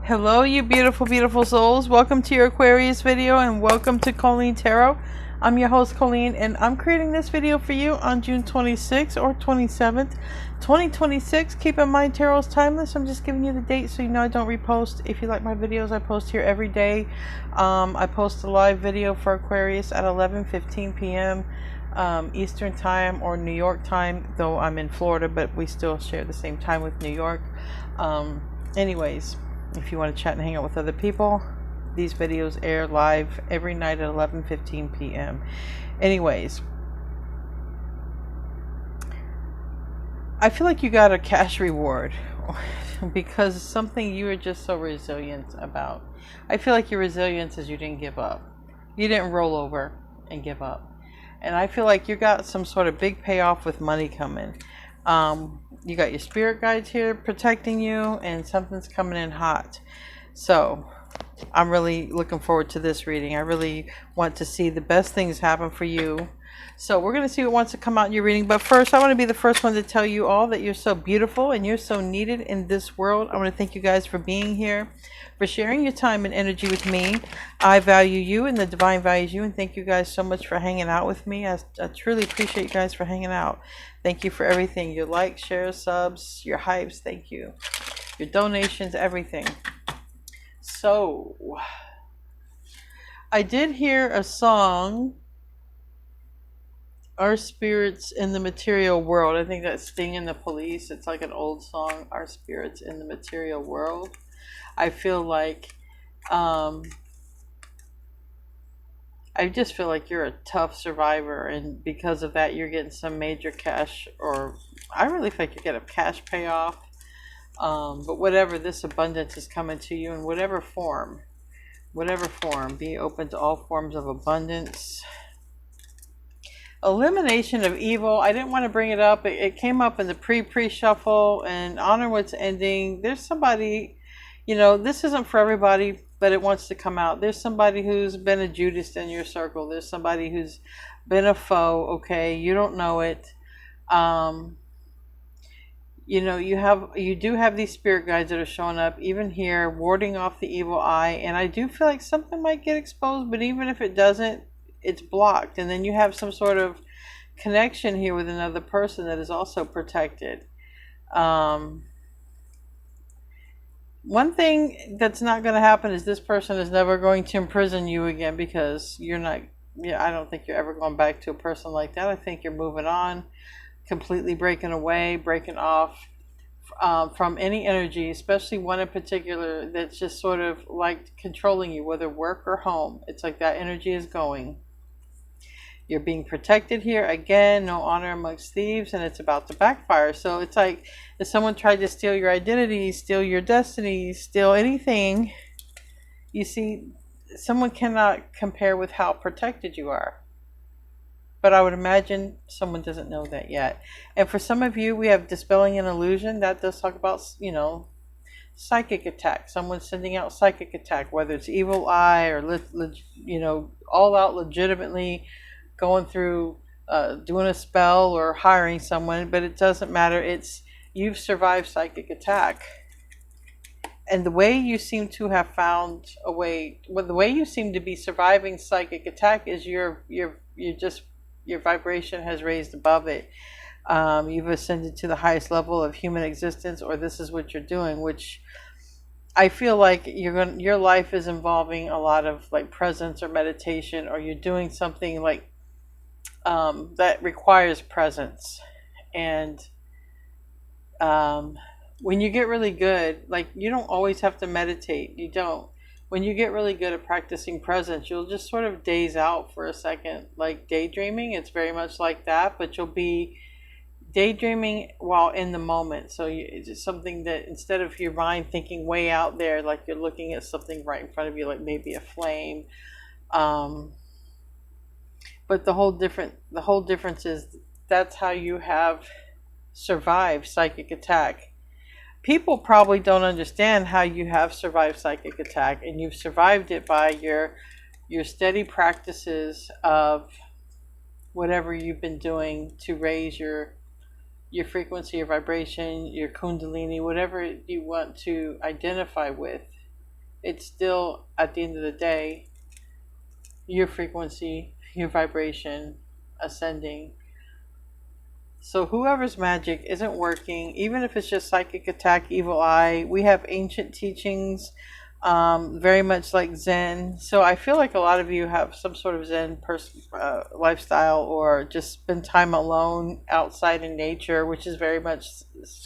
Hello, you beautiful, beautiful souls. Welcome to your Aquarius video and welcome to Colleen Tarot. I'm your host, Colleen, and I'm creating this video for you on June 26th or 27th, 2026. Keep in mind, tarot is timeless. I'm just giving you the date so you know I don't repost. If you like my videos, I post here every day. I post a live video for Aquarius at 11:15 p.m. Eastern time or New York time, though I'm in Florida, but we still share the same time with New York. Anyways, if you want to chat and hang out with other people, these videos air live every night at 11:15 p.m. Anyways, I feel like you got a cash reward because something you were just so resilient about. I feel like your resilience is you didn't give up. You didn't roll over and give up. And I feel like you got some sort of big payoff with money coming. You got your spirit guides here protecting you, and something's coming in hot. So I'm really looking forward to this reading. I really want to see the best things happen for you. So we're going to see what wants to come out in your reading. But first, I want to be the first one to tell you all that you're so beautiful and you're so needed in this world. I want to thank you guys for being here, for sharing your time and energy with me. I value you and the divine values you, and thank you guys so much for hanging out with me. I truly appreciate you guys for hanging out. Thank you for everything. Your likes, shares, subs, your hypes. Thank you. Your donations, everything. So, I did hear a song, Our Spirits in the Material World. I think that's Sting and the Police. It's like an old song, Our Spirits in the Material World. I feel like, I just feel like you're a tough survivor, and because of that, you're getting some major cash, or I really think you get a cash payoff. But whatever, this abundance is coming to you in whatever form, be open to all forms of abundance. Elimination of evil. I didn't want to bring it up. It came up in the pre-shuffle, and honor what's ending. There's somebody, you know, this isn't for everybody, but it wants to come out. There's somebody who's been a Judas in your circle. There's somebody who's been a foe. Okay, you don't know it. You know, you do have these spirit guides that are showing up, even here, warding off the evil eye. And I do feel like something might get exposed, but even if it doesn't, it's blocked. And then you have some sort of connection here with another person that is also protected. One thing that's not going to happen is this person is never going to imprison you again, because you're not, I don't think you're ever going back to a person like that. I think you're moving on, completely breaking away, breaking off from any energy, especially one in particular that's just sort of like controlling you, whether work or home. It's like that energy is going. You're being protected here. Again, no honor amongst thieves, and it's about to backfire. So it's like if someone tried to steal your identity, steal your destiny, steal anything, you see, someone cannot compare with how protected you are. But I would imagine someone doesn't know that yet. And for some of you, we have dispelling an illusion. That does talk about, you know, psychic attack. Someone sending out psychic attack, whether it's evil eye or, you know, all out legitimately going through doing a spell or hiring someone. But it doesn't matter. It's you've survived psychic attack. And the way you seem to have found a way, well, the way you seem to be surviving psychic attack is you're just, your vibration has raised above it. You've ascended to the highest level of human existence, or this is what you're doing, which I feel like your life is involving a lot of like presence or meditation, or you're doing something like that requires presence. And when you get really good, like you don't always have to meditate. You don't. When you get really good at practicing presence, you'll just sort of daze out for a second, like daydreaming. It's very much like that, but you'll be daydreaming while in the moment. So it's just something that instead of your mind thinking way out there, like you're looking at something right in front of you, like maybe a flame. But the whole difference is that's how you have survived psychic attack. People probably don't understand how you have survived psychic attack, and you've survived it by your steady practices of whatever you've been doing to raise your frequency, your vibration, your kundalini, whatever you want to identify with. it's still, at the end of the day, your frequency, your vibration ascending. So whoever's magic isn't working, even if it's just psychic attack, evil eye, we have ancient teachings, very much like Zen. So I feel like a lot of you have some sort of Zen lifestyle, or just spend time alone outside in nature, which is very much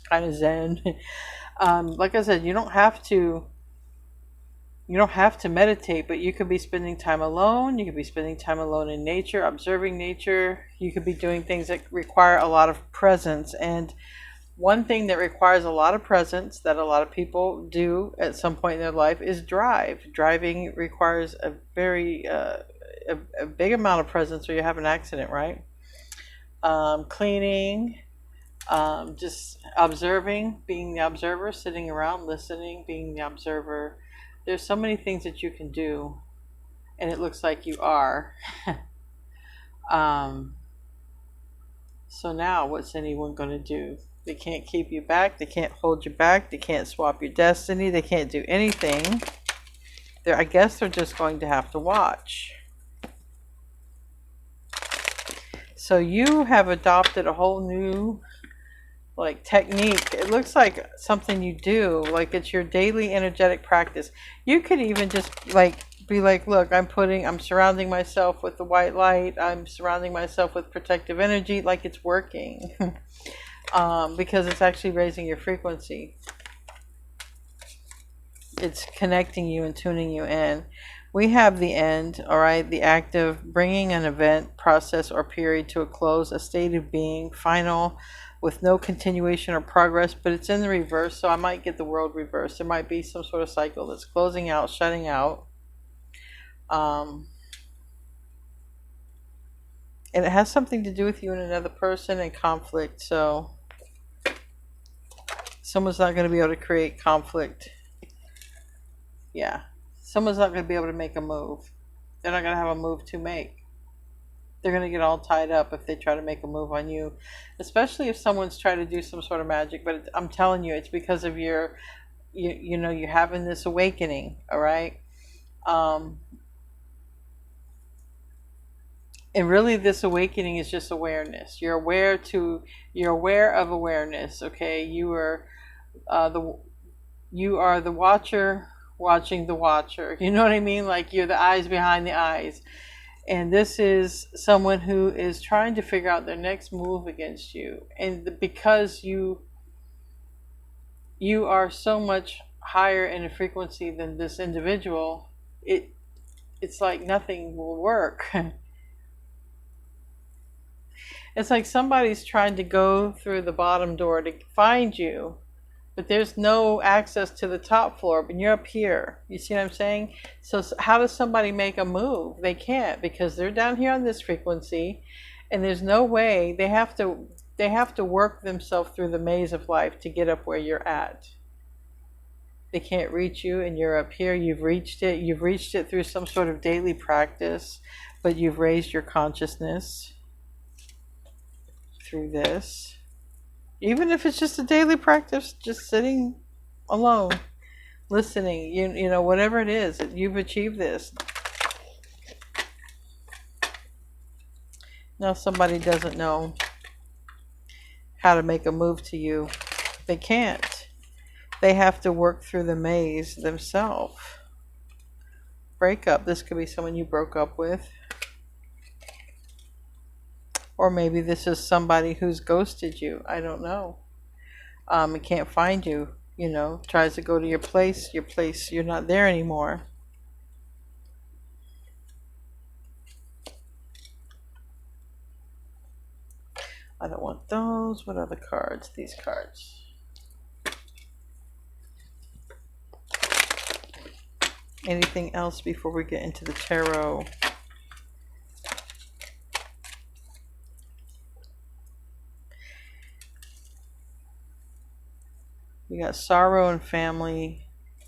kind of Zen. Like I said, you don't have to meditate, but you could be spending time alone. You could be spending time alone in nature, observing nature. You could be doing things that require a lot of presence. And one thing that requires a lot of presence that a lot of people do at some point in their life is drive. Driving requires a very a big amount of presence, or you have an accident, right? Cleaning, just observing, being the observer, sitting around, listening, being the observer. There's so many things that you can do, and it looks like you are. So now what's anyone going to do? They can't keep you back. They can't hold you back. They can't swap your destiny. They can't do anything. I guess they're just going to have to watch. So you have adopted a whole new technique. It looks like something you do, like it's your daily energetic practice. You could even just be like, look, I'm surrounding myself with the white light. I'm surrounding myself with protective energy, like it's working. Because it's actually raising your frequency. It's connecting you and tuning you in. We have the end, all right, the act of bringing an event, process, or period to a close, a state of being, final, with no continuation or progress, but it's in the reverse, so I might get the world reversed. There might be some sort of cycle that's closing out, shutting out. And it has something to do with you and another person and conflict, so someone's not going to be able to create conflict. Yeah. Someone's not going to be able to make a move. They're not going to have a move to make. They're going to get all tied up if they try to make a move on you, especially if someone's trying to do some sort of magic. But I'm telling you, it's because of you're having this awakening, all right? And really, this awakening is just awareness. You're aware of awareness. Okay, you are the watcher watching the watcher. You know what I mean? Like you're the eyes behind the eyes. And this is someone who is trying to figure out their next move against you. And because you are so much higher in a frequency than this individual, it's like nothing will work. It's like somebody's trying to go through the bottom door to find you, but there's no access to the top floor, but you're up here. You see what I'm saying? So how does somebody make a move? They can't, because they're down here on this frequency, and there's no way. They have to work themselves through the maze of life to get up where you're at. They can't reach you, and you're up here. You've reached it. You've reached it through some sort of daily practice, but you've raised your consciousness through this. Even if it's just a daily practice, just sitting alone, listening, you know, whatever it is, you've achieved this. Now somebody doesn't know how to make a move to you. They can't. They have to work through the maze themselves. Breakup. This could be someone you broke up with. Or maybe this is somebody who's ghosted you. I don't know. And can't find you. You know, tries to go to your place, you're not there anymore. I don't want those. What other cards? These cards. Anything else before we get into the tarot? We got sorrow and family,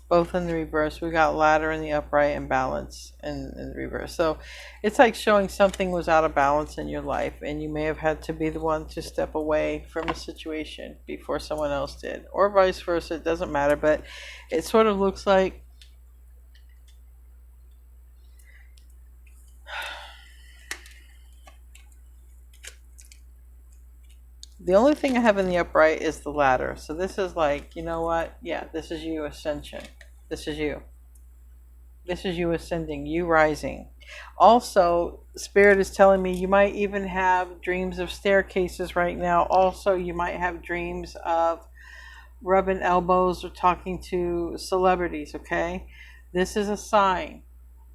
both in the reverse. We got ladder in the upright and balance in the reverse. So it's like showing something was out of balance in your life, and you may have had to be the one to step away from a situation before someone else did, or vice versa. It doesn't matter, but it sort of looks like The only thing I have in the upright is the ladder. So this is like, you know what? Yeah, this is you, Ascension. This is you. This is you ascending, you rising. Also, Spirit is telling me you might even have dreams of staircases right now. Also, you might have dreams of rubbing elbows or talking to celebrities, okay? This is a sign.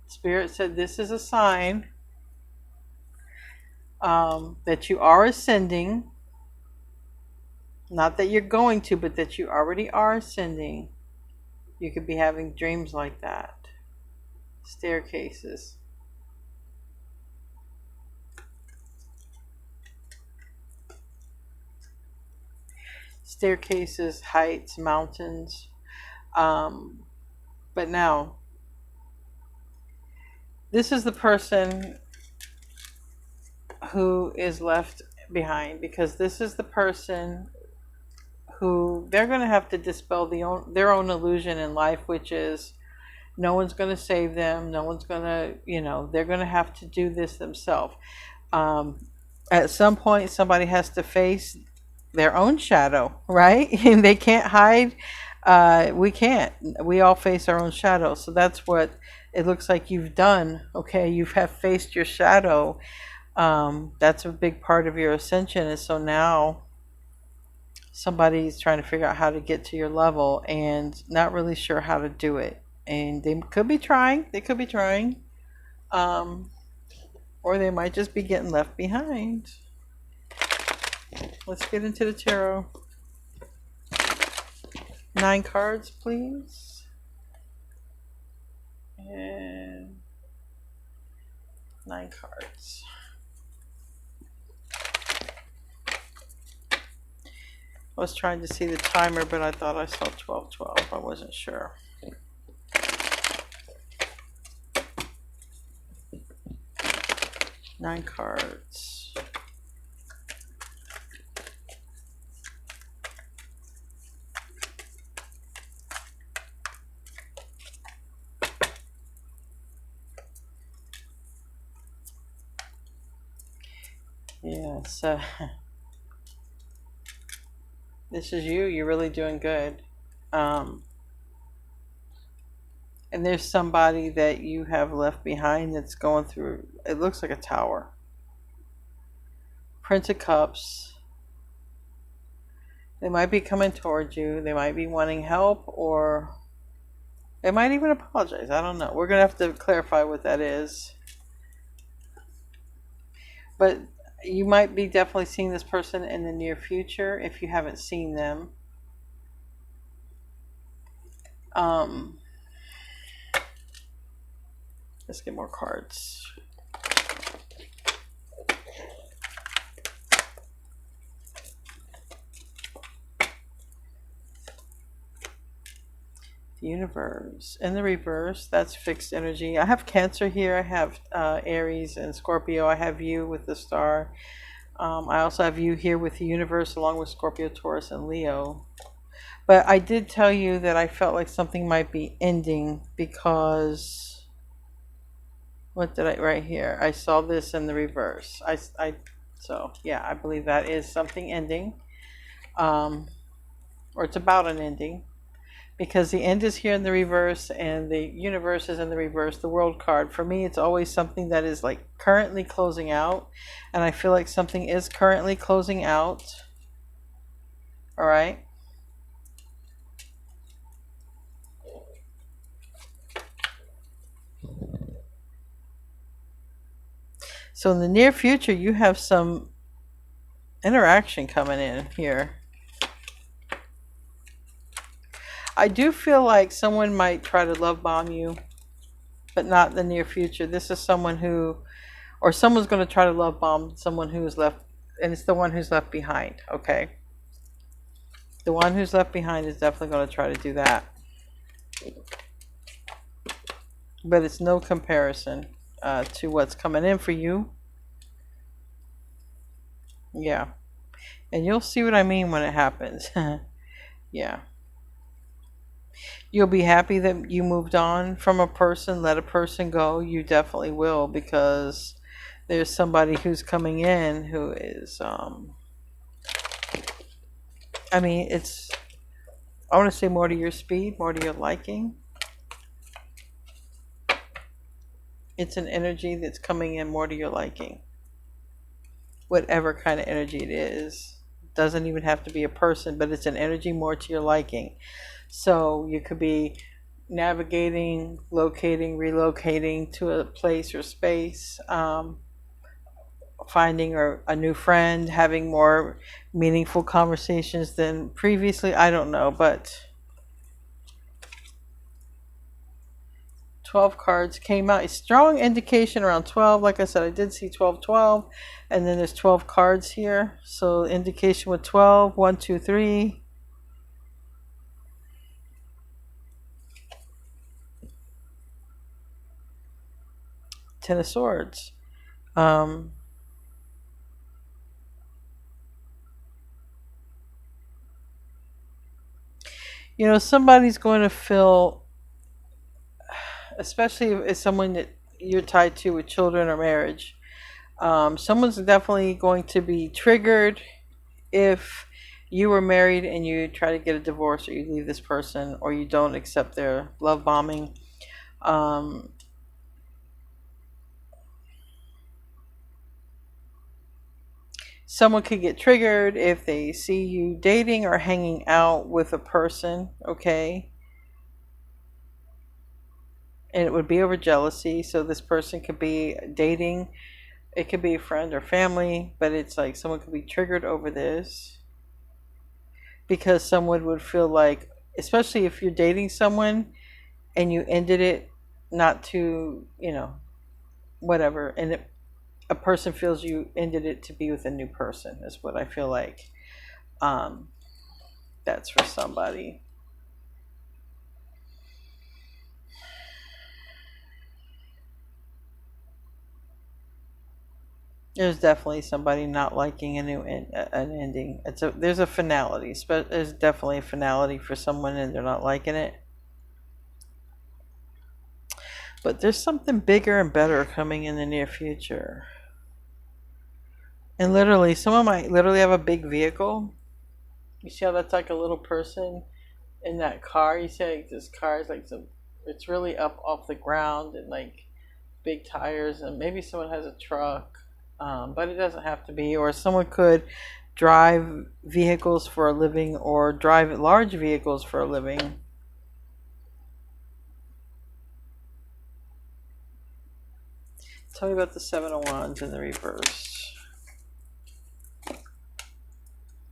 Spirit said this is a sign that you are ascending. Not that you're going to, but that you already are ascending. You could be having dreams like that. Staircases. Staircases, heights, mountains. But now, this is the person who is left behind, because this is the person who they're going to have to dispel their own illusion in life, which is no one's going to save them. No one's going to, they're going to have to do this themselves. At some point, somebody has to face their own shadow, right? And they can't hide. We can't. We all face our own shadow. So that's what it looks like you've done. Okay, you have faced your shadow. That's a big part of your ascension. And so now somebody's trying to figure out how to get to your level and not really sure how to do it. And they could be trying. They could be trying. Or they might just be getting left behind. Let's get into the tarot. 9 cards, please. And 9 cards. I was trying to see the timer, but I thought I saw 12:12. I wasn't sure. Nine cards. Yes. This is you. You're really doing good. And there's somebody that you have left behind that's going through, it looks like a tower. Prince of Cups. They might be coming towards you. They might be wanting help, or they might even apologize. I don't know. We're going to have to clarify what that is. But you might be definitely seeing this person in the near future if you haven't seen them. Let's get more cards. The universe. In the reverse, that's fixed energy. I have Cancer here. I have Aries and Scorpio. I have you with the star. I also have you here with the universe along with Scorpio, Taurus, and Leo. But I did tell you that I felt like something might be ending because... What did I write here? I saw this in the reverse. So yeah, I believe that is something ending. Or it's about an ending. Because the end is here in the reverse and the universe is in the reverse, the world card. For me, it's always something that is like currently closing out. And I feel like something is currently closing out. All right. So in the near future, you have some interaction coming in here. I do feel like someone might try to love bomb you, but not in the near future. This is someone who, or someone's going to try to love bomb someone who's left, and it's the one who's left behind, okay? The one who's left behind is definitely going to try to do that. But it's no comparison to what's coming in for you. Yeah. And you'll see what I mean when it happens. Yeah. You'll be happy that you moved on from a person, let a person go. You definitely will, because there's somebody who's coming in who is I mean, I want to say more to your speed, more to your liking. It's an energy that's coming in more to your liking. Whatever kind of energy it is. Doesn't even have to be a person, but it's an energy more to your liking. So you could be navigating, locating, relocating to a place or space, finding a new friend, having more meaningful conversations than previously. I don't know, but 12 cards came out. A strong indication around 12. Like I said, I did see 12, 12. And then there's 12 cards here. So indication with 12. 1, 2, 3. Ten of Swords. Um, somebody's going to feel, especially if it's someone that you're tied to with children or marriage, someone's definitely going to be triggered if you were married and you try to get a divorce, or you leave this person, or you don't accept their love bombing. Someone could get triggered if they see you dating or hanging out with a person, okay? And it would be over jealousy. So this person could be dating, it could be a friend or family, but it's like someone could be triggered over this because someone would feel like, especially if you're dating someone and you ended it, not to, whatever, and a person feels you ended it to be with a new person, is what I feel like. Um, that's for somebody. There's definitely somebody not liking an ending. There's a finality, but there's definitely a finality for someone and they're not liking it. But there's something bigger and better coming in the near future. And literally, someone might literally have a big vehicle. You see how that's like a little person in that car? You see like this car is like it's really up off the ground and like big tires, and maybe someone has a truck, but it doesn't have to be. Or someone could drive vehicles for a living, or drive large vehicles for a living. Tell me about the Seven of Wands in the reverse.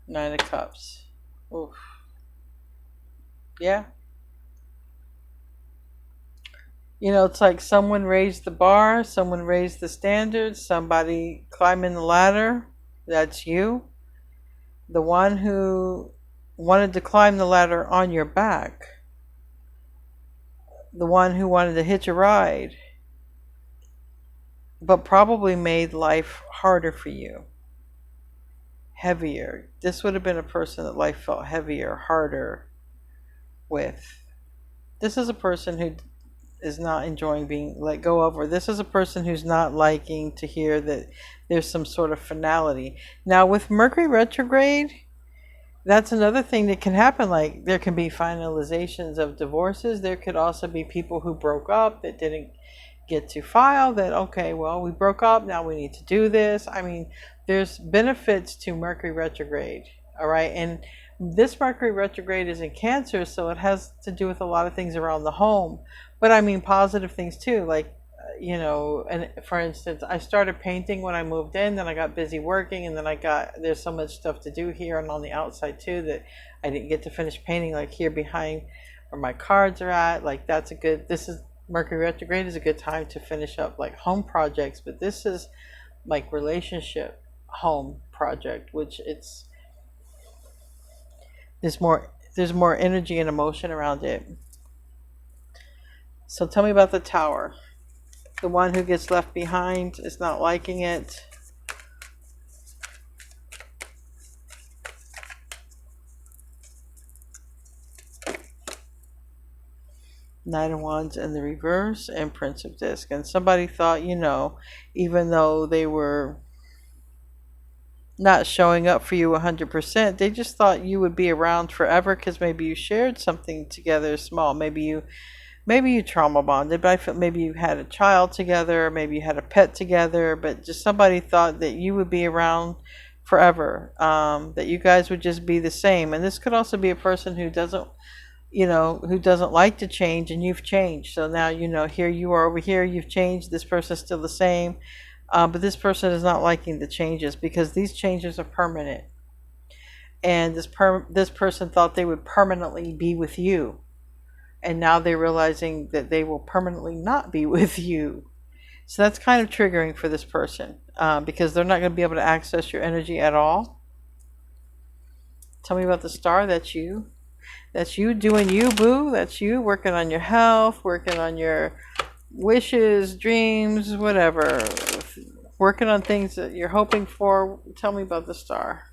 Nine of Cups. Oof. Yeah. It's like someone raised the bar, someone raised the standards, somebody climbing the ladder. That's you. The one who wanted to climb the ladder on your back. The one who wanted to hitch a ride, but probably made life harder for you. Heavier. This would have been a person that life felt heavier, harder with. This is a person who is not enjoying being let go of, or this is a person who's not liking to hear that there's some sort of finality. Now, with Mercury retrograde, that's another thing that can happen. Like, there can be finalizations of divorces. There could also be people who broke up that didn't get to file that, okay, well, we broke up, now we need to do this. I mean, there's benefits to Mercury retrograde, all right? And this Mercury retrograde is in Cancer, so it has to do with a lot of things around the home. But I mean, positive things too, like, and for instance, I started painting when I moved in, then I got busy working, and then there's so much stuff to do here and on the outside too that I didn't get to finish painting, like here behind where my cards are at. Like, Mercury retrograde is a good time to finish up like home projects, but this is like relationship home project, which there's more energy and emotion around it. So tell me about the Tower. The one who gets left behind is not liking it. Knight of Wands in the reverse and Prince of Disc. And somebody thought, even though they were not showing up for you 100%. They just thought you would be around forever because maybe you shared something together small. Maybe you trauma bonded, but I feel maybe you had a child together, maybe you had a pet together, but just somebody thought that you would be around forever, that you guys would just be the same. And this could also be a person who doesn't, who doesn't like to change, and you've changed. So now, here you are over here, you've changed, this person's still the same. But this person is not liking the changes because these changes are permanent. And this person thought they would permanently be with you. And now they're realizing that they will permanently not be with you. So that's kind of triggering for this person, because they're not going to be able to access your energy at all. Tell me about the star. That's you. That's you doing you, boo. That's you working on your health, working on your wishes, dreams, whatever. Working on things that you're hoping for. Tell me about the star.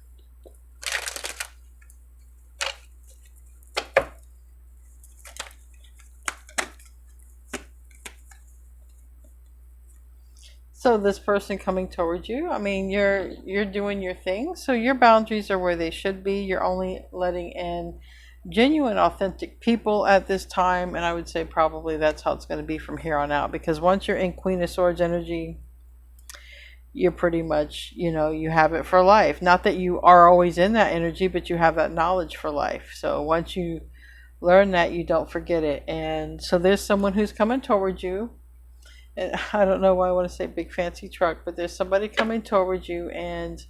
So this person coming towards you, I mean, you're doing your thing. So your boundaries are where they should be. You're only letting in genuine, authentic people at this time. And I would say probably that's how it's going to be from here on out. Because once you're in Queen of Swords energy, you're pretty much, you have it for life. Not that you are always in that energy, but you have that knowledge for life. So once you learn that, you don't forget it. And so there's someone who's coming towards you. And I don't know why I want to say big fancy truck, but there's somebody coming towards you, and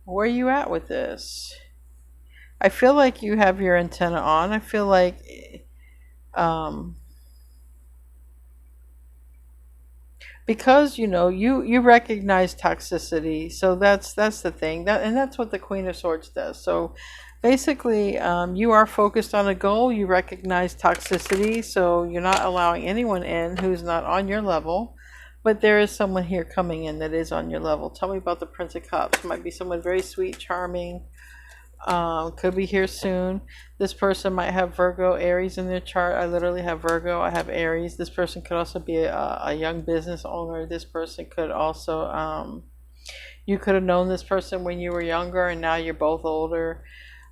where are you at with this? I feel like you have your antenna on. I feel like because you recognize toxicity, so that's the thing, and that's what the Queen of Swords does. So basically, you are focused on a goal. You recognize toxicity, so you're not allowing anyone in who's not on your level. But there is someone here coming in that is on your level. Tell me about the Prince of Cups. Might be someone very sweet, charming. Could be here soon. This person might have Virgo, Aries in their chart. I literally have Virgo. I have Aries. This person could also be a young business owner. This person could also, you could have known this person when you were younger, and now you're both older.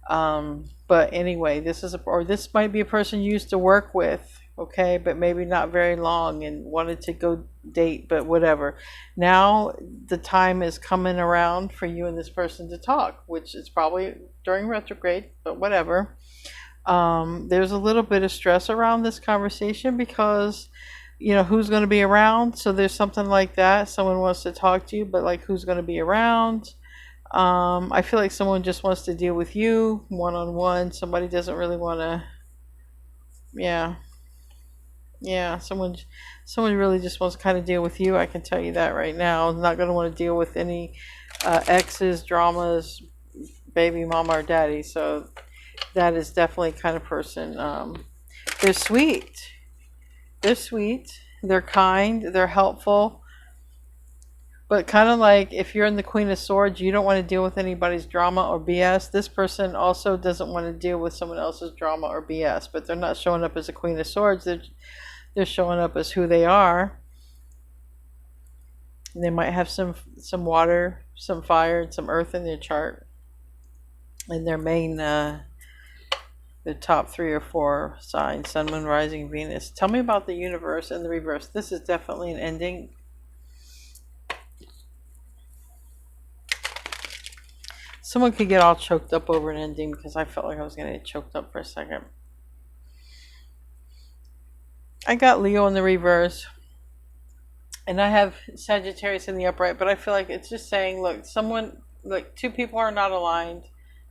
But anyway, this might be a person you used to work with, okay, but maybe not very long, and wanted to go date, but whatever. Now the time is coming around for you and this person to talk, which is probably during retrograde, but whatever. There's a little bit of stress around this conversation because who's going to be around. So there's something like that. Someone wants to talk to you, but like, who's going to be around? I feel like someone just wants to deal with you one-on-one. Somebody doesn't really want to, someone really just wants to kind of deal with you. I can tell you that right now. Not going to want to deal with any exes, dramas, baby mama or daddy. So that is definitely kind of person. They're sweet. They're kind. They're helpful. But kind of like, if you're in the Queen of Swords, you don't want to deal with anybody's drama or BS. This person also doesn't want to deal with someone else's drama or BS. But they're not showing up as a Queen of Swords. They're showing up as who they are. And they might have some water, some fire, and some earth in their chart. And their main, the top 3 or 4 signs: Sun, Moon, Rising, Venus. Tell me about the universe and the reverse. This is definitely an ending. Someone could get all choked up over an ending, because I felt like I was going to get choked up for a second. I got Leo in the reverse, and I have Sagittarius in the upright, but I feel like it's just saying, look, two people are not aligned.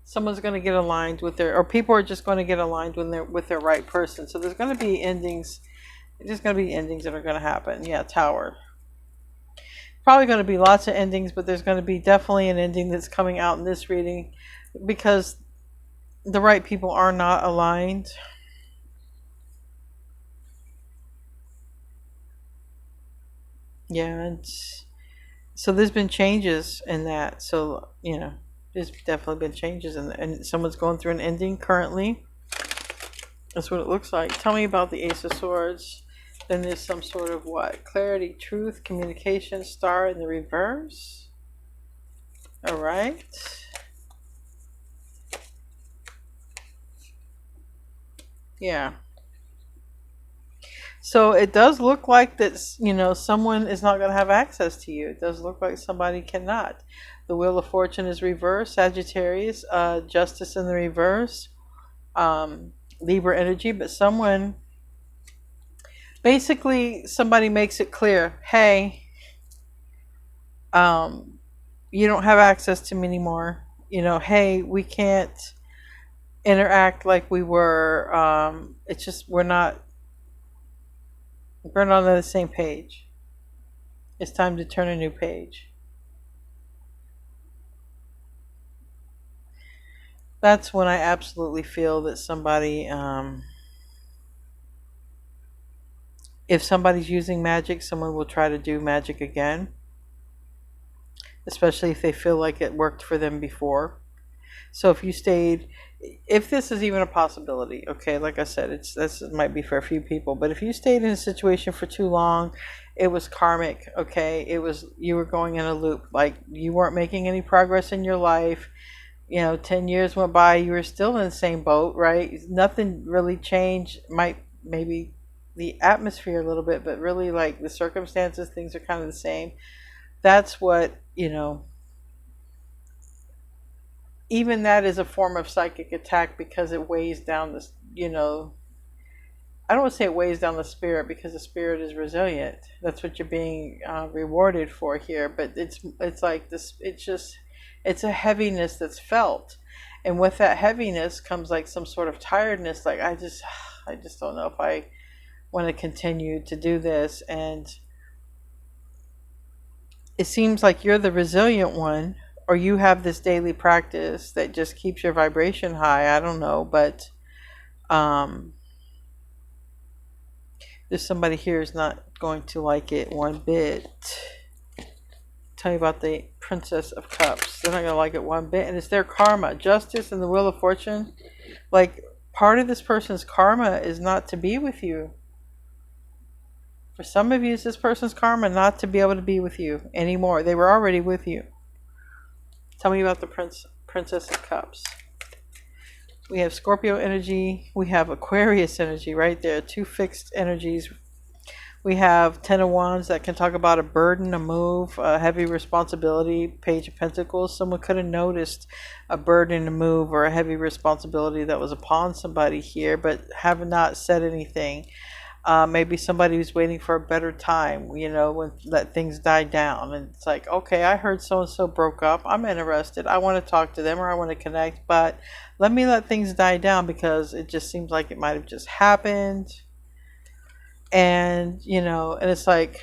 Someone's going to get aligned with or people are just going to get aligned with their right person. So there's going to be endings. There's going to be endings that are going to happen. Yeah, Tower. Probably going to be lots of endings, but there's going to be definitely an ending that's coming out in this reading, because the right people are not aligned. Yeah, and so there's been changes in that. So there's definitely been changes and someone's going through an ending currently. That's what it looks like. Tell me about the Ace of Swords. Then there's some sort of what? Clarity, truth, communication, star in the reverse. All right. Yeah. So it does look like that, someone is not going to have access to you. It does look like somebody cannot. The Wheel of Fortune is reversed, Sagittarius, Justice in the reverse, Libra energy, but basically somebody makes it clear, hey, you don't have access to me anymore. Hey, we can't interact like we were. It's just we're not on the same page. It's time to turn a new page. That's when I absolutely feel that somebody, if somebody's using magic, someone will try to do magic again, especially if they feel like it worked for them before. So if this is even a possibility, okay, like I said, this might be for a few people, but if you stayed in a situation for too long, it was karmic, okay, you were going in a loop, like you weren't making any progress in your life. 10 years went by, you were still in the same boat, right? Nothing really changed. Maybe the atmosphere a little bit, but really like the circumstances, things are kind of the same. That's what, even that is a form of psychic attack, because it weighs down this, I don't want to say it weighs down the spirit, because the spirit is resilient. That's what you're being rewarded for here. But it's like this. It's a heaviness that's felt, and with that heaviness comes like some sort of tiredness. Like I just don't know if I want to continue to do this. And it seems like you're the resilient one, or you have this daily practice that just keeps your vibration high. I don't know, but there's somebody here who's not going to like it one bit. Tell you about the Princess of Cups. They're not going to like it one bit, and it's their karma. Justice and the Wheel of Fortune. Like, part of this person's karma is not to be with you. For some of you, it's this person's karma not to be able to be with you anymore. They were already with you. Tell me about the Princess of Cups. We have Scorpio energy. We have Aquarius energy right there. Two fixed energies. We have Ten of Wands that can talk about a burden, a move, a heavy responsibility. Page of Pentacles. Someone could have noticed a burden, a move, or a heavy responsibility that was upon somebody here, but have not said anything. Maybe somebody who's waiting for a better time, when let things die down. And it's like, okay, I heard so-and-so broke up. I'm interested. I want to talk to them, or I want to connect, but let things die down, because it just seems like it might have just happened. And, and it's like,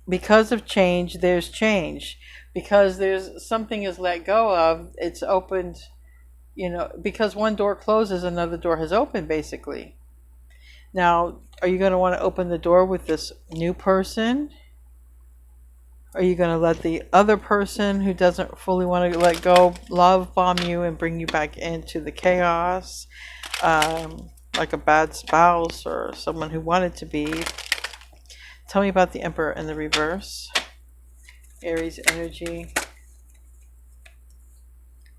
because of change, there's change. Because there's something is let go of, it's opened, because one door closes, another door has opened, basically. Now, are you going to want to open the door with this new person? Are you going to let the other person who doesn't fully want to let go love bomb you and bring you back into the chaos? Like a bad spouse or someone who wanted to be. Tell me about the Emperor in the reverse. Aries energy.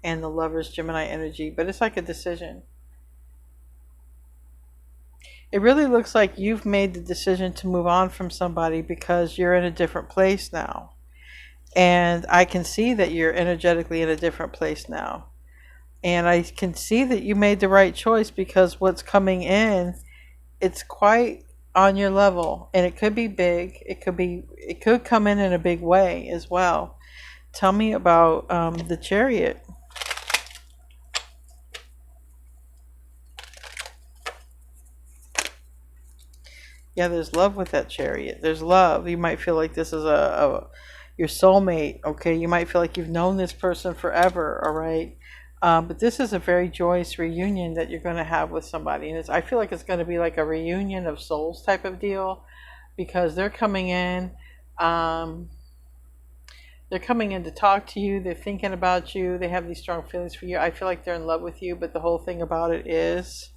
And the Lovers, Gemini energy. But it's like a decision. It really looks like you've made the decision to move on from somebody, because you're in a different place now. And I can see that you're energetically in a different place now. And I can see that you made the right choice, because what's coming in, it's quite on your level. And it could be big. It could come in a big way as well. Tell me about the Chariot. Yeah, there's love with that Chariot. There's love. You might feel like this is your soulmate. Okay, you might feel like you've known this person forever. All right. But this is a very joyous reunion that you're going to have with somebody. And I feel like it's going to be like a reunion of souls type of deal, because they're coming in. They're coming in to talk to you. They're thinking about you. They have these strong feelings for you. I feel like they're in love with you. But the whole thing about it is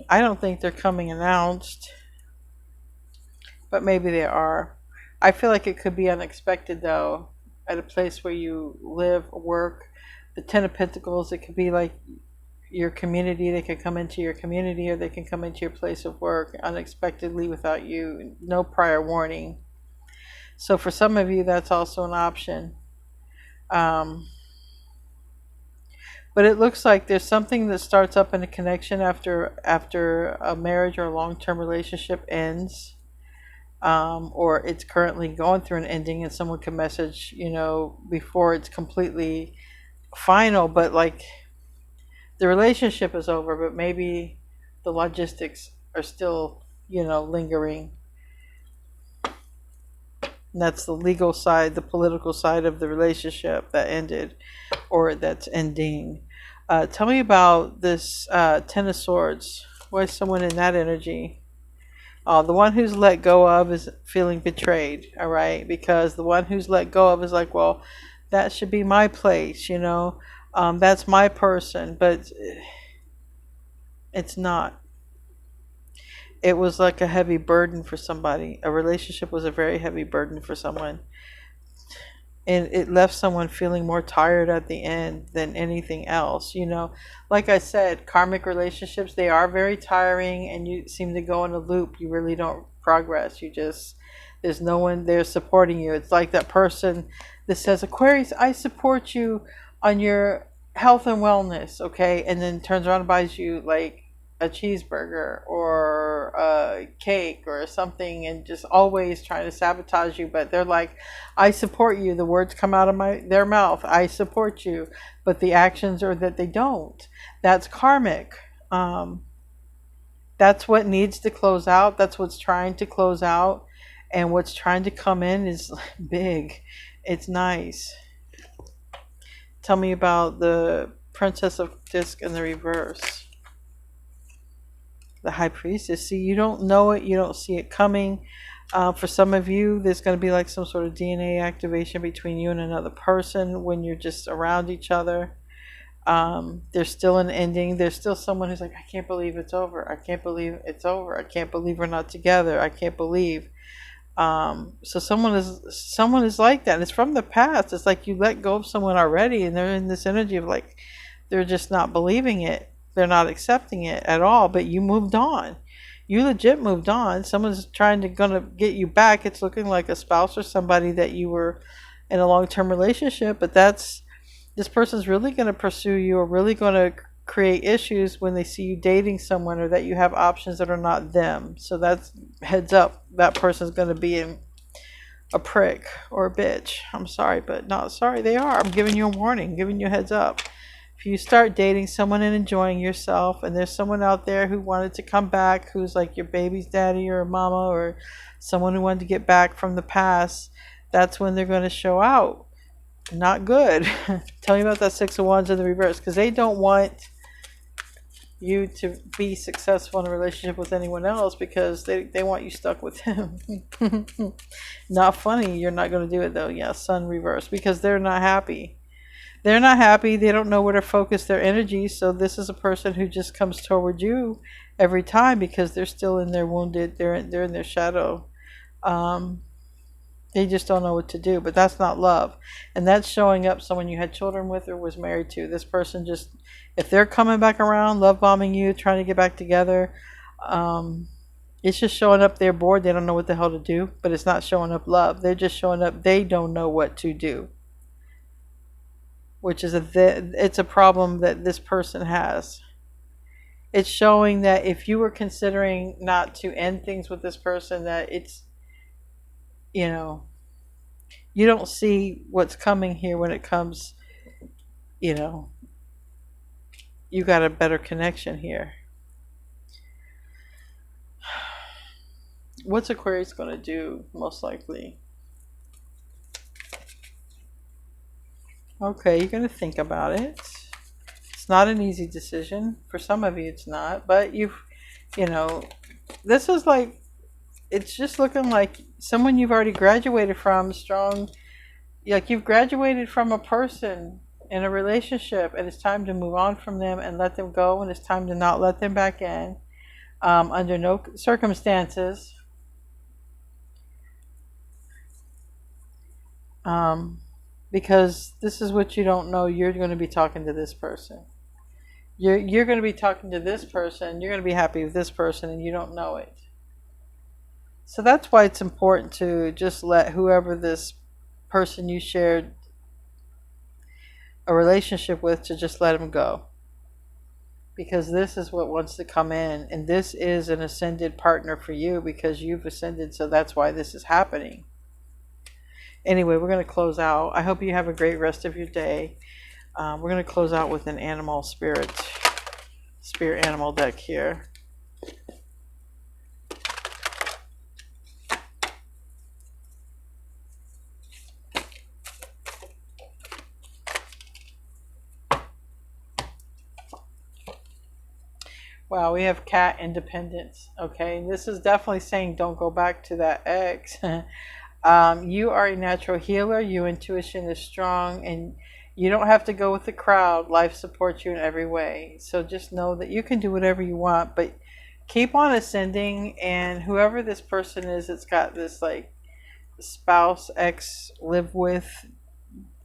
I don't think they're coming announced, but maybe they are. I feel like it could be unexpected though, at a place where you live, work. The Ten of Pentacles, it could be like your community. They could come into your community, or they can come into your place of work unexpectedly without you, no prior warning. So for some of you, that's also an option. Um, but it looks like there's something that starts up in a connection after a marriage or a long-term relationship ends, or it's currently going through an ending, and someone can message, before it's completely final, but like the relationship is over, but maybe the logistics are still, lingering. And that's the legal side, the political side of the relationship that ended or that's ending. Tell me about this Ten of Swords. Why is someone in that energy? The one who's let go of is feeling betrayed, all right? Because the one who's let go of is like, well, that should be my place, that's my person, but it's not. It was like a heavy burden for somebody. A relationship was a very heavy burden for someone. And it left someone feeling more tired at the end than anything else. Like I said, karmic relationships, they are very tiring, and you seem to go in a loop. You really don't progress. There's no one there supporting you. It's like that person that says, Aquarius, I support you on your health and wellness, okay? And then turns around and buys you like a cheeseburger or a cake or something, and just always trying to sabotage you. But they're like, I support you. The words come out of their mouth, I support you, but the actions are that they don't. That's karmic. That's what needs to close out. That's what's trying to close out, and what's trying to come in is big. It's nice. Tell me about the Princess of Disc in the reverse. The High Priestess. See, you don't know it. You don't see it coming. For some of you, there's going to be like some sort of DNA activation between you and another person when you're just around each other. There's still an ending. There's still someone who's like, I can't believe it's over. I can't believe it's over. I can't believe we're not together. I can't believe. So someone is like that. And it's from the past. It's like you let go of someone already, and they're in this energy of like, they're just not believing it. They're not accepting it at all, but you moved on. You legit moved on. Someone's gonna get you back. It's looking like a spouse or somebody that you were in a long-term relationship, but this person's really gonna pursue you, or really gonna create issues when they see you dating someone, or that you have options that are not them. So that's heads up. That person's gonna be a prick or a bitch. I'm sorry, but not sorry. They are. I'm giving you a warning, giving you a heads up. If you start dating someone and enjoying yourself, and there's someone out there who wanted to come back, who's like your baby's daddy or mama, or someone who wanted to get back from the past, that's when they're going to show out. Not good. Tell me about that Six of Wands in the reverse, because they don't want you to be successful in a relationship with anyone else, because they want you stuck with him. Not funny. You're not going to do it though. Yeah, Sun reverse, because they're not happy. They're not happy. They don't know where to focus their energy. So this is a person who just comes toward you every time, because they're still in their wounded. They're in their shadow. They just don't know what to do. But that's not love, and that's showing up someone you had children with or was married to. This person just, if they're coming back around, love bombing you, trying to get back together, it's just showing up. They're bored. They don't know what the hell to do. But it's not showing up love. They're just showing up. They don't know what to do. Which is it's a problem that this person has. It's showing that if you were considering not to end things with this person, that it's, you don't see what's coming here when it comes, you got a better connection here. What's Aquarius going to do, most likely? Okay, you're going to think about it. It's not an easy decision. For some of you, it's not. But this is like, it's just looking like someone you've already graduated from, strong. Like you've graduated from a person in a relationship, and it's time to move on from them and let them go, and it's time to not let them back in. under no circumstances, because this is what you don't know. You're going to be talking to this person. You're going to be talking to this person. You're going to be happy with this person, and you don't know it. So that's why it's important to just let whoever this person you shared a relationship with, to just let them go. Because this is what wants to come in, and this is an ascended partner for you because you've ascended, so that's why this is happening. Anyway, we're going to close out. I hope you have a great rest of your day. We're going to close out with an animal spirit animal deck here. Wow, we have cat independence. Okay, this is definitely saying don't go back to that ex. You are a natural healer. Your intuition is strong, and you don't have to go with the crowd. Life supports you in every way. So just know that you can do whatever you want, but keep on ascending. And whoever this person is that's got this like spouse, ex, live with,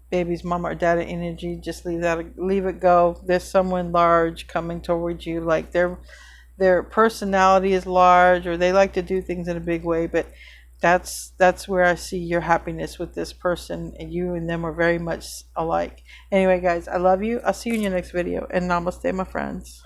baby's mama or dad energy, just leave it go. There's someone large coming towards you, like their personality is large, or they like to do things in a big way, but that's where I see your happiness with this person, and you and them are very much alike. Anyway guys, I love you. I'll see you in your next video, and namaste my friends.